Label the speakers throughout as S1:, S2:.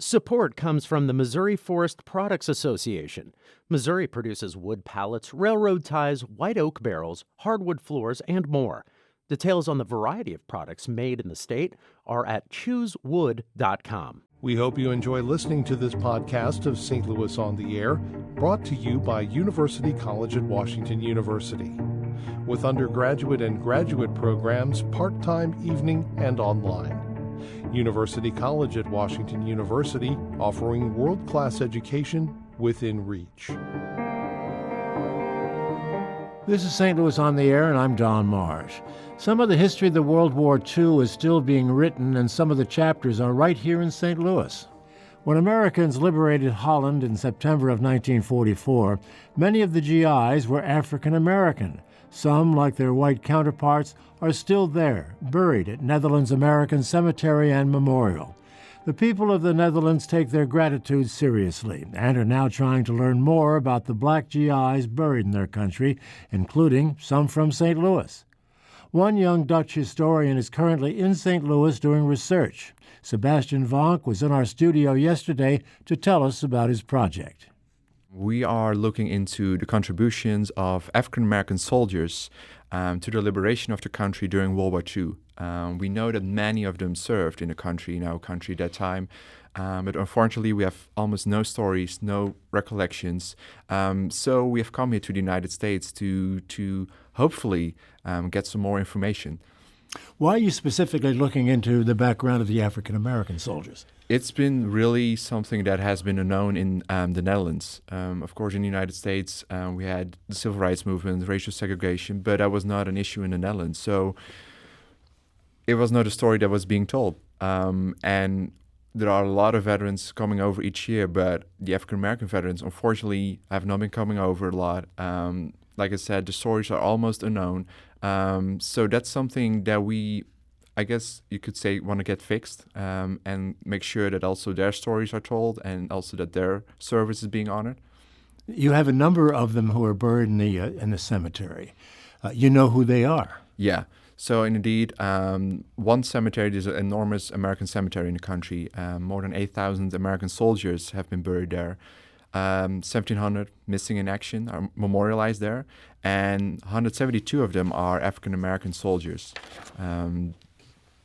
S1: Support comes from the Missouri Forest Products Association. Missouri produces wood pallets, railroad ties, white oak barrels, hardwood floors, and more. Details on the variety of products made in the state are at choosewood.com.
S2: We hope you enjoy listening to this podcast of St. Louis on the Air, brought to you by University College at Washington University. With undergraduate and graduate programs, part-time, evening, and online. University College at Washington University, offering world-class education within reach.
S3: This is St. Louis on the Air, and I'm Don Marsh. Some of the history of the World War II is still being written, and some of the chapters are right here in St. Louis. When Americans liberated Holland in September of 1944, many of the GIs were African American. Some, like their white counterparts, are still there, buried at Netherlands American Cemetery and Memorial. The people of the Netherlands take their gratitude seriously and are now trying to learn more about the black GIs buried in their country, including some from St. Louis. One young Dutch historian is currently in St. Louis doing research. Sebastian Vonk was in our studio yesterday to tell us about his project.
S4: We are looking into the contributions of African-American soldiers to the liberation of the country during World War II. We know that many of them served in our country at that time, but unfortunately we have almost no stories, no recollections. So we have come here to the United States to hopefully get some more information.
S3: Why are you specifically looking into the background of the African-American soldiers?
S4: It's been really something that has been known in the Netherlands. Of course, in the United States, we had the civil rights movement, racial segregation, but that was not an issue in the Netherlands. So it was not a story that was being told. And there are a lot of veterans coming over each year, but the African-American veterans, unfortunately, have not been coming over a lot. Like I said, the stories are almost unknown. So that's something that we, I guess you could say, want to get fixed and make sure that also their stories are told and also that their service is being honored.
S3: You have a number of them who are buried in the cemetery. You know who they are?
S4: Yeah. So indeed, one cemetery, there's an enormous American cemetery in the country. More than 8,000 American soldiers have been buried there. 1,700 missing in action are memorialized there, and 172 of them are African-American soldiers.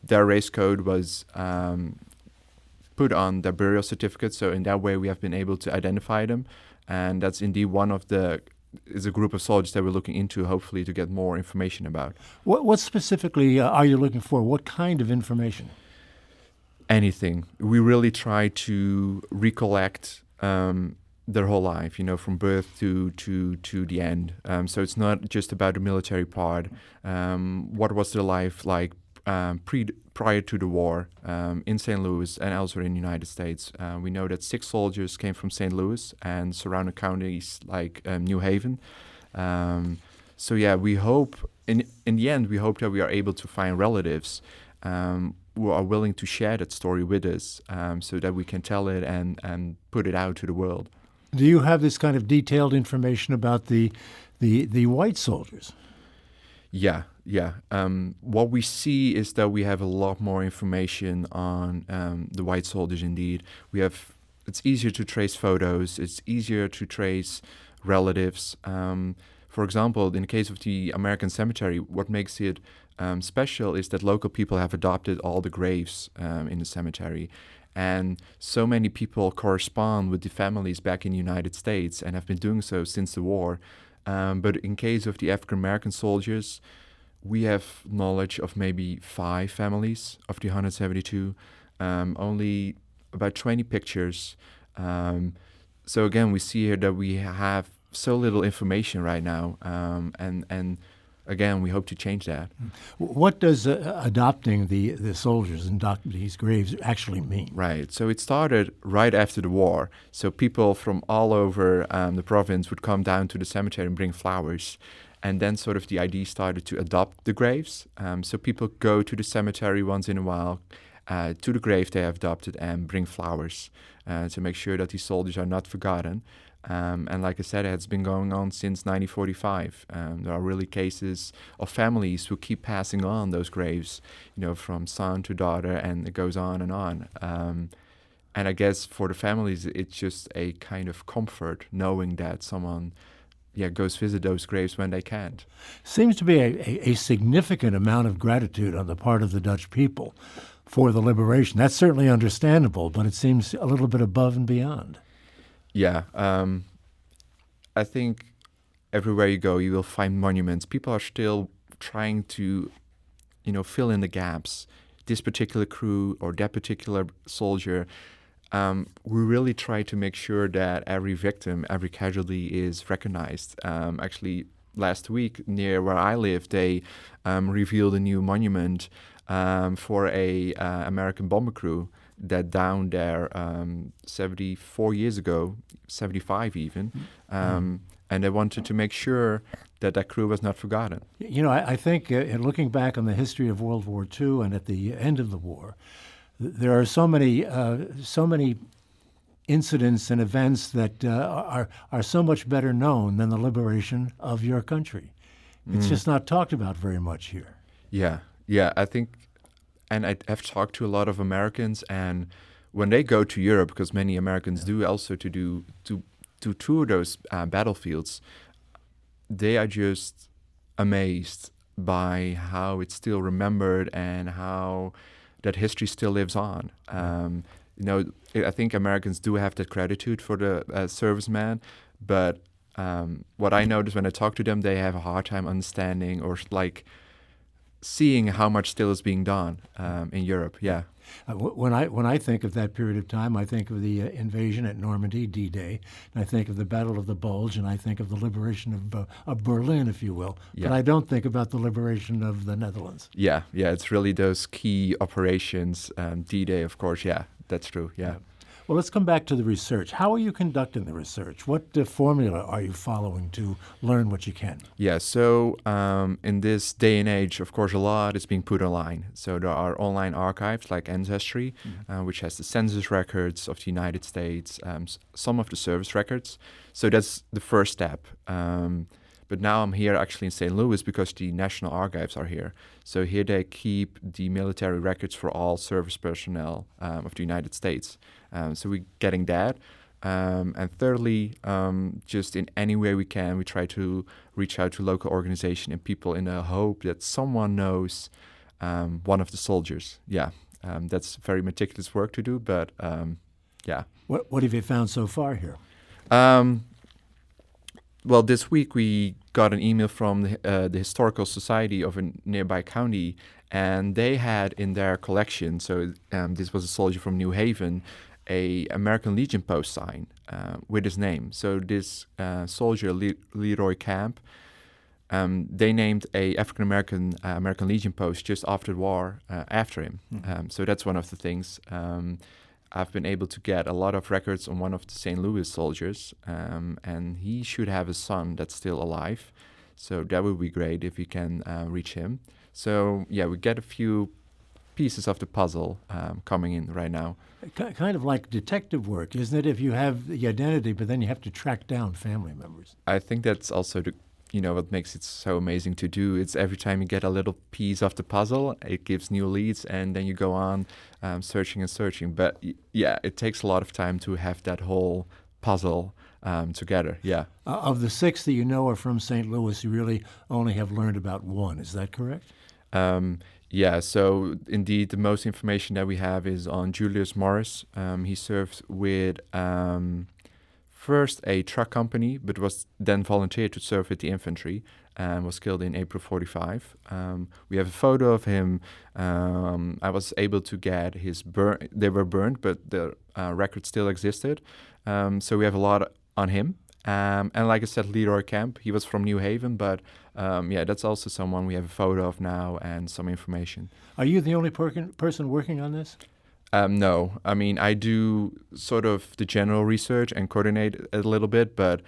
S4: Their race code was put on their burial certificate, so in that way we have been able to identify them, and that's indeed is a group of soldiers that we're looking into, hopefully, to get more information about.
S3: What specifically are you looking for? What kind of information?
S4: Anything. We really try to recollect their whole life, from birth to the end. So it's not just about the military part. What was their life like prior to the war in St. Louis and elsewhere in the United States? We know that 6 soldiers came from St. Louis and surrounding counties like New Haven. So yeah, we hope, in the end, we hope that we are able to find relatives who are willing to share that story with us so that we can tell it and put it out to the world.
S3: Do you have this kind of detailed information about the white soldiers?
S4: Yeah. What we see is that we have a lot more information on the white soldiers indeed. It's easier to trace photos, it's easier to trace relatives. For example, in the case of the American Cemetery, what makes it special is that local people have adopted all the graves in the cemetery. And so many people correspond with the families back in the United States and have been doing so since the war. But in case of the African-American soldiers, we have knowledge of maybe 5 families of the 172, only about 20 pictures. So again, we see here that we have so little information right now, and again, we hope to change that.
S3: What does adopting the soldiers and these graves actually mean?
S4: Right. So it started right after the war. So people from all over the province would come down to the cemetery and bring flowers. And then sort of the idea started to adopt the graves. So people go to the cemetery once in a while, to the grave they have adopted, and bring flowers to make sure that these soldiers are not forgotten. And like I said, it's been going on since 1945. There are really cases of families who keep passing on those graves, from son to daughter, and it goes on and on. And I guess for the families, it's just a kind of comfort knowing that someone, goes visit those graves when they can't.
S3: Seems to be a significant amount of gratitude on the part of the Dutch people for the liberation. That's certainly understandable, but it seems a little bit above and beyond.
S4: Yeah, I think everywhere you go, you will find monuments. People are still trying to, fill in the gaps. This particular crew or that particular soldier. We really try to make sure that every victim, every casualty is recognized. Actually, last week near where I live, they revealed a new monument for a American bomber crew that downed there 74 years ago, 75 even. And they wanted to make sure that crew was not forgotten.
S3: I think looking back on the history of World War II and at the end of the war, there are so many incidents and events that are so much better known than the liberation of your country. It's just not talked about very much here.
S4: Yeah, I think, and I have talked to a lot of Americans, and when they go to Europe, because many Americans do also to tour those battlefields, they are just amazed by how it's still remembered and how that history still lives on. I think Americans do have that gratitude for the serviceman, but what I notice when I talk to them, they have a hard time understanding or seeing how much still is being done in Europe. Yeah.
S3: When I think of that period of time, I think of the invasion at Normandy, D-Day, and I think of the Battle of the Bulge, and I think of the liberation of Berlin, if you will.
S4: Yeah.
S3: But I don't think about the liberation of the Netherlands.
S4: Yeah, it's really those key operations. D-Day, of course. Yeah, that's true. Yeah.
S3: Well, let's come back to the research. How are you conducting the research? What formula are you following to learn what you can?
S4: Yeah, so in this day and age, of course, a lot is being put online. So there are online archives like Ancestry, which has the census records of the United States, some of the service records. So that's the first step. But now I'm here actually in St. Louis because the National Archives are here. So here they keep the military records for all service personnel of the United States. So we're getting that. And thirdly, just in any way we can, we try to reach out to local organization and people in the hope that someone knows one of the soldiers. Yeah, that's very meticulous work to do, but yeah.
S3: What have you found so far here?
S4: Well, this week we got an email from the Historical Society of a nearby county, and they had in their collection, so this was a soldier from New Haven, a American Legion post sign with his name. So this soldier, Leroy Camp, they named a African American American Legion post just after the war after him. So that's one of the things. I've been able to get a lot of records on one of the St. Louis soldiers, and he should have a son that's still alive. So that would be great if we can reach him. So yeah, we get a few pieces of the puzzle coming in right now.
S3: Kind of like detective work, isn't it? If you have the identity, but then you have to track down family members.
S4: I think that's also what makes it so amazing to do. It's every time you get a little piece of the puzzle, it gives new leads, and then you go on searching and searching. But yeah, it takes a lot of time to have that whole puzzle together. Yeah.
S3: Of the 6 that you know are from St. Louis, you really only have learned about one. Is that correct?
S4: Yeah, so indeed the most information that we have is on Julius Morris. He served with first a truck company, but was then volunteered to serve with the infantry and was killed in April 45. We have a photo of him. I was able to get his they were burned, but the record still existed. So we have a lot on him. And like I said, Leroy Camp, he was from New Haven, but that's also someone we have a photo of now and some information.
S3: Are you the only person working on this?
S4: No. I mean, I do sort of the general research and coordinate a little bit, but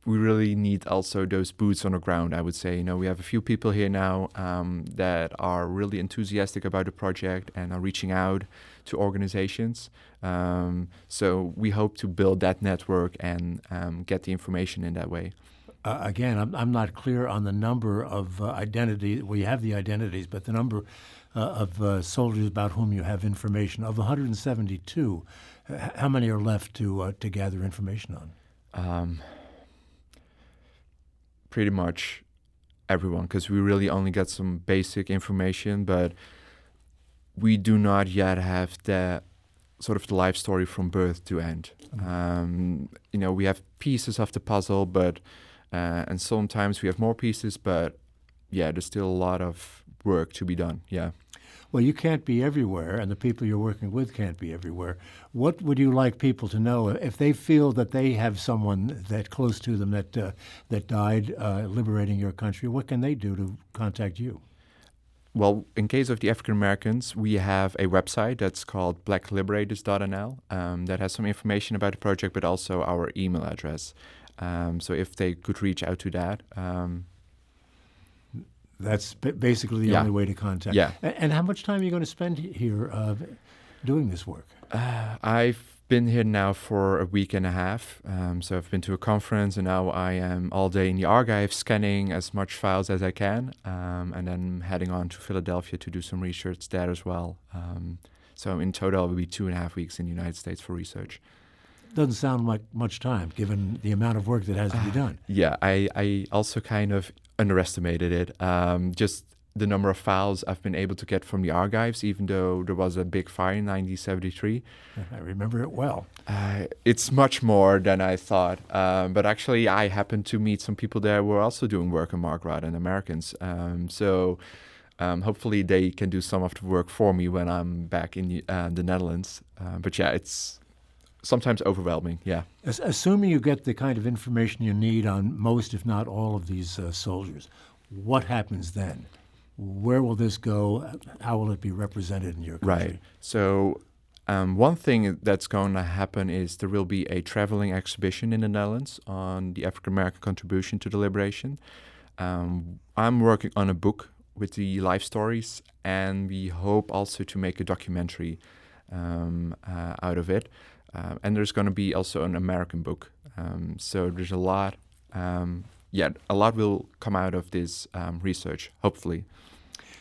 S4: we really need also those boots on the ground, I would say. We have a few people here now that are really enthusiastic about the project and are reaching out to organizations. So we hope to build that network and get the information in that way. Again,
S3: I'm not clear on the number of identities. We have the identities, but the number soldiers about whom you have information. Of the 172, how many are left to gather information on?
S4: Pretty much everyone, because we really only got some basic information, but we do not yet have the sort of the life story from birth to end. We have pieces of the puzzle, but and sometimes we have more pieces, but yeah, there's still a lot of work to be done. Yeah.
S3: Well, you can't be everywhere, and the people you're working with can't be everywhere. What would you like people to know if they feel that they have someone that close to them that died liberating your country? What can they do to contact you?
S4: Well, in case of the African Americans, we have a website that's called liberators.nl that has some information about the project, but also our email address. So if they could reach out to that.
S3: That's basically the only way to contact.
S4: Yeah.
S3: And how much time are you going to spend here doing this work?
S4: I've been here now for a week and a half. So I've been to a conference, and now I am all day in the archive scanning as much files as I can, and then heading on to Philadelphia to do some research there as well. So in total, it will be 2.5 weeks in the United States for research.
S3: Doesn't sound like much time, given the amount of work that has to be done.
S4: Yeah, I also kind of underestimated it. Just the number of files I've been able to get from the archives, even though there was a big fire in 1973.
S3: I remember it well.
S4: It's much more than I thought. But actually, I happened to meet some people there who are also doing work on Mark Rudd and Americans. So hopefully they can do some of the work for me when I'm back in the Netherlands. But yeah, it's sometimes overwhelming, yeah.
S3: Assuming you get the kind of information you need on most, if not all, of these soldiers, what happens then? Where will this go? How will it be represented in your country?
S4: Right. So one thing that's going to happen is there will be a traveling exhibition in the Netherlands on the African American contribution to the liberation. I'm working on a book with the life stories, and we hope also to make a documentary out of it. And there's going to be also an American book. So there's a lot. A lot will come out of this research, hopefully.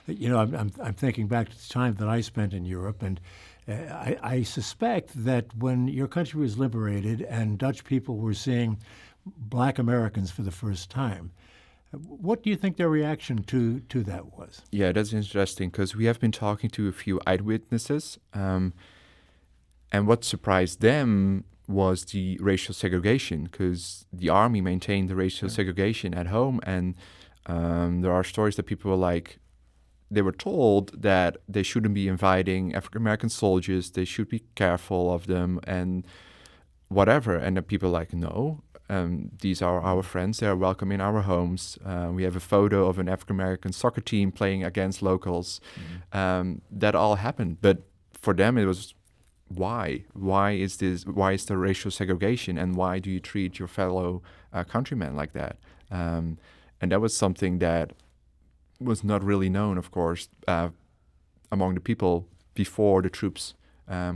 S3: You know, I'm thinking back to the time that I spent in Europe, and I suspect that when your country was liberated and Dutch people were seeing Black Americans for the first time, what do you think their reaction to that was?
S4: Yeah, that's interesting, because we have been talking to a few eyewitnesses. And what surprised them was the racial segregation, because the army maintained the racial segregation at home. And there are stories that people were like, they were told that they shouldn't be inviting African-American soldiers, they should be careful of them and whatever. And then people are like, no, these are our friends, they are welcome in our homes. We have a photo of an African-American soccer team playing against locals. That all happened. But for them, it was, why? Why is the racial segregation, and why do you treat your fellow countrymen like that? And that was something that was not really known, of course, among the people before the troops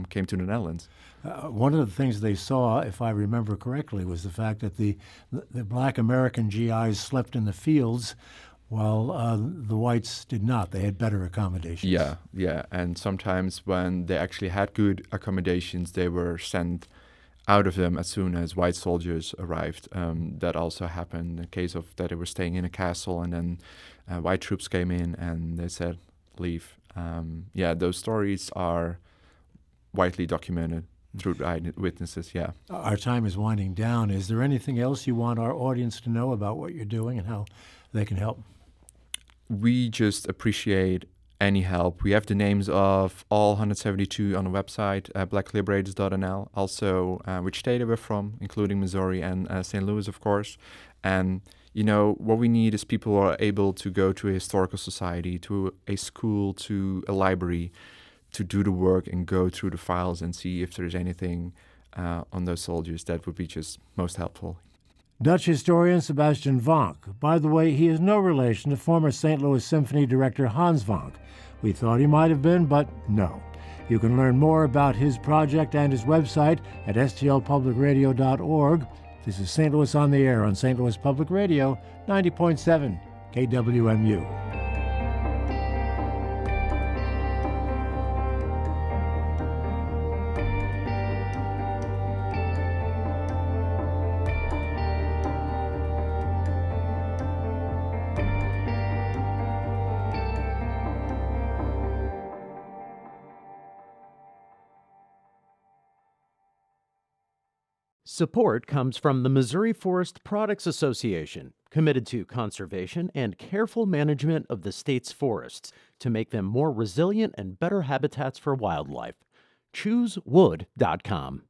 S4: came to the Netherlands.
S3: One of the things they saw, if I remember correctly, was the fact that the Black American GIs slept in the fields while the whites did not. They had better accommodations.
S4: Yeah. And sometimes when they actually had good accommodations, they were sent out of them as soon as white soldiers arrived. That also happened in case of that they were staying in a castle, and then white troops came in and they said, leave. Those stories are widely documented through eyewitnesses, yeah.
S3: Our time is winding down. Is there anything else you want our audience to know about what you're doing and how they can help?
S4: We just appreciate any help. We have the names of all 172 on the website, liberators.nl, also which state they were from, including Missouri and St. Louis, of course. And, what we need is people who are able to go to a historical society, to a school, to a library, to do the work and go through the files and see if there's anything on those soldiers that would be just most helpful.
S3: Dutch historian Sebastian Vonk. By the way, he is no relation to former St. Louis Symphony director Hans Vonk. We thought he might have been, but no. You can learn more about his project and his website at stlpublicradio.org. This is St. Louis on the Air on St. Louis Public Radio, 90.7 KWMU.
S1: Support comes from the Missouri Forest Products Association, committed to conservation and careful management of the state's forests to make them more resilient and better habitats for wildlife. ChooseWood.com.